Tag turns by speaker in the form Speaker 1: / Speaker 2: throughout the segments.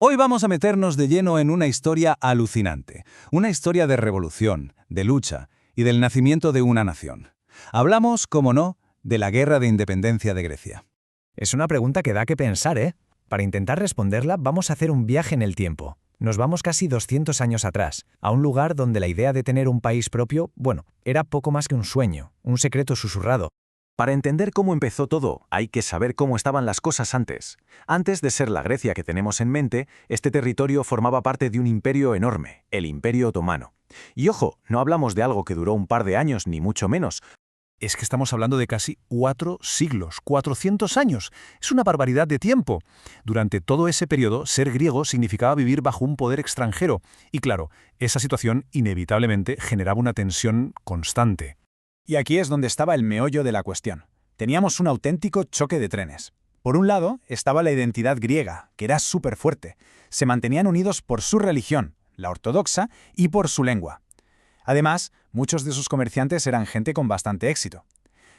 Speaker 1: Hoy vamos a meternos de lleno en una historia alucinante, una historia de revolución, de lucha y del nacimiento de una nación. Hablamos, como no, de la Guerra de Independencia de Grecia.
Speaker 2: Es una pregunta que da que pensar, ¿eh? Para intentar responderla vamos a hacer un viaje en el tiempo. Nos vamos casi 200 años atrás, a un lugar donde la idea de tener un país propio, era poco más que un sueño, un secreto susurrado.
Speaker 3: Para entender cómo empezó todo, hay que saber cómo estaban las cosas antes. Antes de ser la Grecia que tenemos en mente, este territorio formaba parte de un imperio enorme, el Imperio Otomano. Y ojo, no hablamos de algo que duró un par de años, ni mucho menos.
Speaker 4: Es que estamos hablando de casi 4 siglos, 400 años. Es una barbaridad de tiempo. Durante todo ese periodo, ser griego significaba vivir bajo un poder extranjero. Y claro, esa situación inevitablemente generaba una tensión constante.
Speaker 5: Y aquí es donde estaba el meollo de la cuestión. Teníamos un auténtico choque de trenes. Por un lado, estaba la identidad griega, que era súper fuerte. Se mantenían unidos por su religión, la ortodoxa, y por su lengua. Además, muchos de sus comerciantes eran gente con bastante éxito.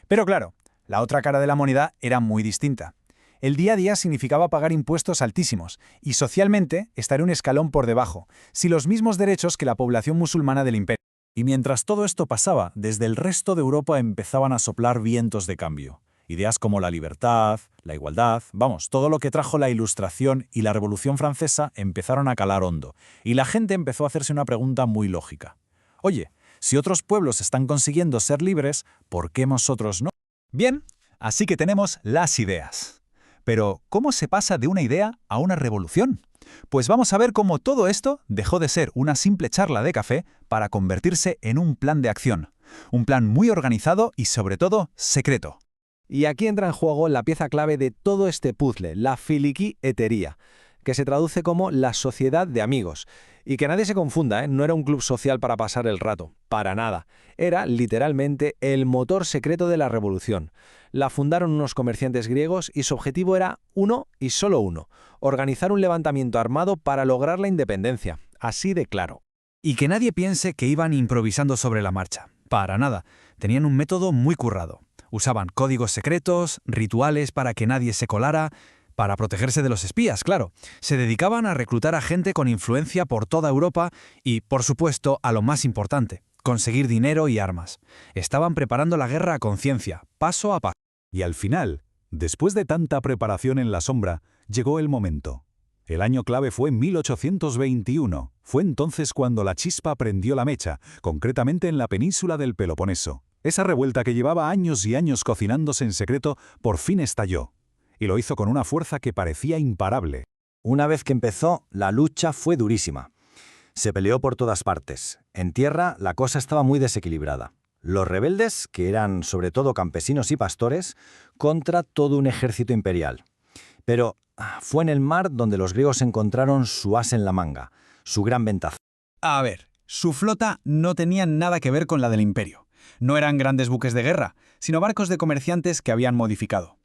Speaker 5: Pero claro, la otra cara de la moneda era muy distinta. El día a día significaba pagar impuestos altísimos y socialmente estar un escalón por debajo, sin los mismos derechos que la población musulmana del imperio.
Speaker 6: Y mientras todo esto pasaba, desde el resto de Europa empezaban a soplar vientos de cambio. Ideas como la libertad, la igualdad, todo lo que trajo la Ilustración y la Revolución Francesa empezaron a calar hondo. Y la gente empezó a hacerse una pregunta muy lógica. Oye, si otros pueblos están consiguiendo ser libres, ¿por qué nosotros no?
Speaker 1: Bien, así que tenemos las ideas. Pero, ¿cómo se pasa de una idea a una revolución? Pues vamos a ver cómo todo esto dejó de ser una simple charla de café para convertirse en un plan de acción. Un plan muy organizado y, sobre todo, secreto.
Speaker 2: Y aquí entra en juego la pieza clave de todo este puzzle, la filikietería, que se traduce como la sociedad de amigos. Y que nadie se confunda, no era un club social para pasar el rato, para nada. Era, literalmente, el motor secreto de la revolución. La fundaron unos comerciantes griegos y su objetivo era uno y solo uno: organizar un levantamiento armado para lograr la independencia. Así de claro.
Speaker 1: Y que nadie piense que iban improvisando sobre la marcha. Para nada. Tenían un método muy currado. Usaban códigos secretos, rituales para que nadie se colara, para protegerse de los espías, claro. Se dedicaban a reclutar a gente con influencia por toda Europa y, por supuesto, a lo más importante, conseguir dinero y armas. Estaban preparando la guerra a conciencia, paso a paso.
Speaker 6: Y al final, después de tanta preparación en la sombra, llegó el momento. El año clave fue 1821. Fue entonces cuando la chispa prendió la mecha, concretamente en la península del Peloponeso. Esa revuelta que llevaba años y años cocinándose en secreto, por fin estalló. Y lo hizo con una fuerza que parecía imparable.
Speaker 7: Una vez que empezó, la lucha fue durísima. Se peleó por todas partes. En tierra, la cosa estaba muy desequilibrada. Los rebeldes, que eran sobre todo campesinos y pastores, contra todo un ejército imperial. Pero fue en el mar donde los griegos encontraron su as en la manga, su gran ventaja.
Speaker 5: A ver, su flota no tenía nada que ver con la del imperio. No eran grandes buques de guerra, sino barcos de comerciantes que habían modificado.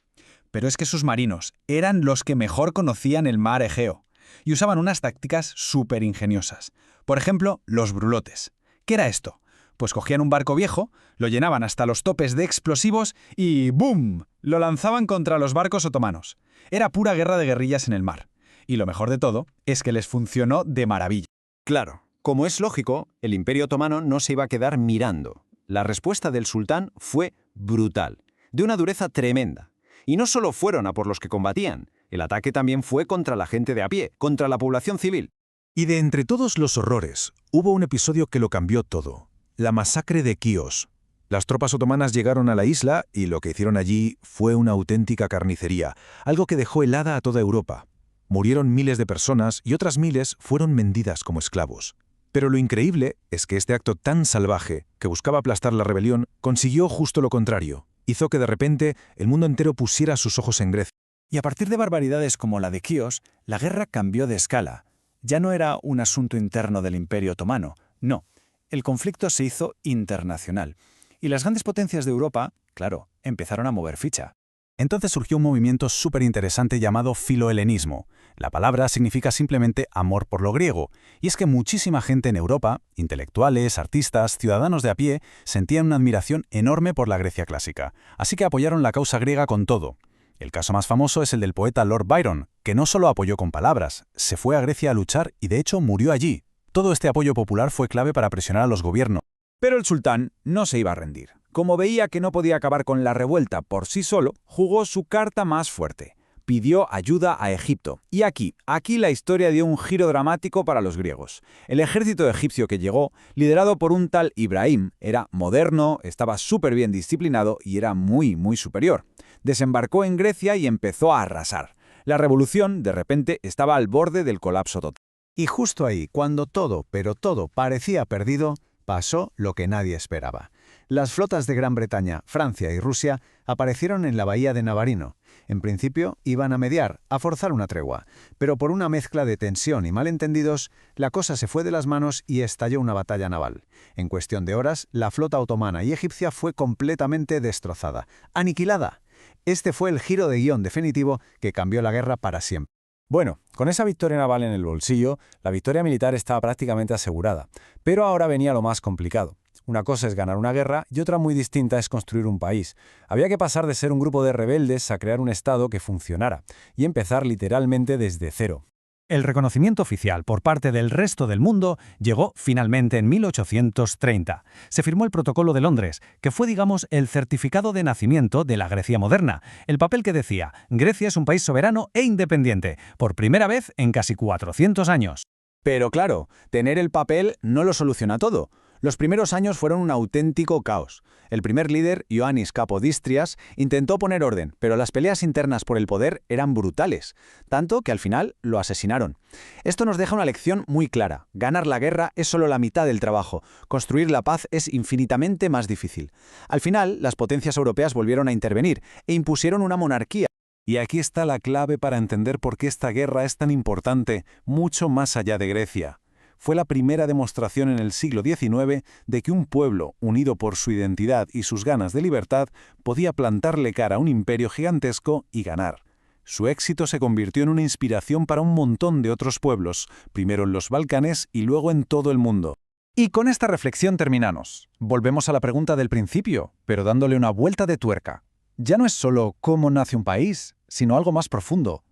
Speaker 5: Pero es que sus marinos eran los que mejor conocían el mar Egeo y usaban unas tácticas súper ingeniosas. Por ejemplo, los brulotes. ¿Qué era esto? Pues cogían un barco viejo, lo llenaban hasta los topes de explosivos y ¡boom!, lo lanzaban contra los barcos otomanos. Era pura guerra de guerrillas en el mar. Y lo mejor de todo es que les funcionó de maravilla.
Speaker 8: Claro, como es lógico, el Imperio Otomano no se iba a quedar mirando. La respuesta del sultán fue brutal, de una dureza tremenda. Y no solo fueron a por los que combatían, el ataque también fue contra la gente de a pie, contra la población civil.
Speaker 4: Y de entre todos los horrores, hubo un episodio que lo cambió todo: la masacre de Quíos. Las tropas otomanas llegaron a la isla y lo que hicieron allí fue una auténtica carnicería, algo que dejó helada a toda Europa. Murieron miles de personas y otras miles fueron vendidas como esclavos. Pero lo increíble es que este acto tan salvaje, que buscaba aplastar la rebelión, consiguió justo lo contrario. Hizo que de repente el mundo entero pusiera sus ojos en Grecia.
Speaker 5: Y a partir de barbaridades como la de Quíos, la guerra cambió de escala. Ya no era un asunto interno del Imperio Otomano, no. El conflicto se hizo internacional. Y las grandes potencias de Europa, claro, empezaron a mover ficha.
Speaker 1: Entonces surgió un movimiento súper interesante llamado filohelenismo. La palabra significa simplemente amor por lo griego, y es que muchísima gente en Europa, intelectuales, artistas, ciudadanos de a pie, sentían una admiración enorme por la Grecia clásica, así que apoyaron la causa griega con todo.
Speaker 6: El caso más famoso es el del poeta Lord Byron, que no solo apoyó con palabras, se fue a Grecia a luchar y de hecho murió allí. Todo este apoyo popular fue clave para presionar a los gobiernos.
Speaker 1: Pero el sultán no se iba a rendir. Como veía que no podía acabar con la revuelta por sí solo, jugó su carta más fuerte. Pidió ayuda a Egipto. Y aquí la historia dio un giro dramático para los griegos. El ejército egipcio que llegó, liderado por un tal Ibrahim, era moderno, estaba súper bien disciplinado y era muy superior. Desembarcó en Grecia y empezó a arrasar. La revolución, de repente, estaba al borde del colapso total.
Speaker 2: Y justo ahí, cuando todo, pero todo parecía perdido, pasó lo que nadie esperaba. Las flotas de Gran Bretaña, Francia y Rusia aparecieron en la bahía de Navarino. En principio iban a mediar, a forzar una tregua, pero por una mezcla de tensión y malentendidos, la cosa se fue de las manos y estalló una batalla naval. En cuestión de horas, la flota otomana y egipcia fue completamente destrozada, aniquilada. Este fue el giro de guión definitivo que cambió la guerra para siempre.
Speaker 3: Bueno, con esa victoria naval en el bolsillo, la victoria militar estaba prácticamente asegurada. Pero ahora venía lo más complicado. Una cosa es ganar una guerra y otra muy distinta es construir un país. Había que pasar de ser un grupo de rebeldes a crear un Estado que funcionara y empezar literalmente desde cero.
Speaker 5: El reconocimiento oficial por parte del resto del mundo llegó finalmente en 1830. Se firmó el Protocolo de Londres, que fue, digamos, el certificado de nacimiento de la Grecia moderna, el papel que decía: Grecia es un país soberano e independiente, por primera vez en casi 400 años.
Speaker 1: Pero claro, tener el papel no lo soluciona todo. Los primeros años fueron un auténtico caos. El primer líder, Ioannis Kapodistrias, intentó poner orden, pero las peleas internas por el poder eran brutales, tanto que al final lo asesinaron. Esto nos deja una lección muy clara. Ganar la guerra es solo la mitad del trabajo. Construir la paz es infinitamente más difícil. Al final, las potencias europeas volvieron a intervenir e impusieron una monarquía.
Speaker 6: Y aquí está la clave para entender por qué esta guerra es tan importante, mucho más allá de Grecia. Fue la primera demostración en el siglo XIX de que un pueblo, unido por su identidad y sus ganas de libertad, podía plantarle cara a un imperio gigantesco y ganar. Su éxito se convirtió en una inspiración para un montón de otros pueblos, primero en los Balcanes y luego en todo el mundo.
Speaker 1: Y con esta reflexión terminamos. Volvemos a la pregunta del principio, pero dándole una vuelta de tuerca. Ya no es solo cómo nace un país, sino algo más profundo.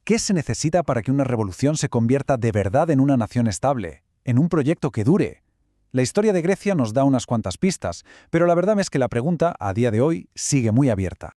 Speaker 1: ¿Qué se necesita para que una revolución se convierta de verdad en una nación estable, en un proyecto que dure? La historia de Grecia nos da unas cuantas pistas, pero la verdad es que la pregunta, a día de hoy, sigue muy abierta.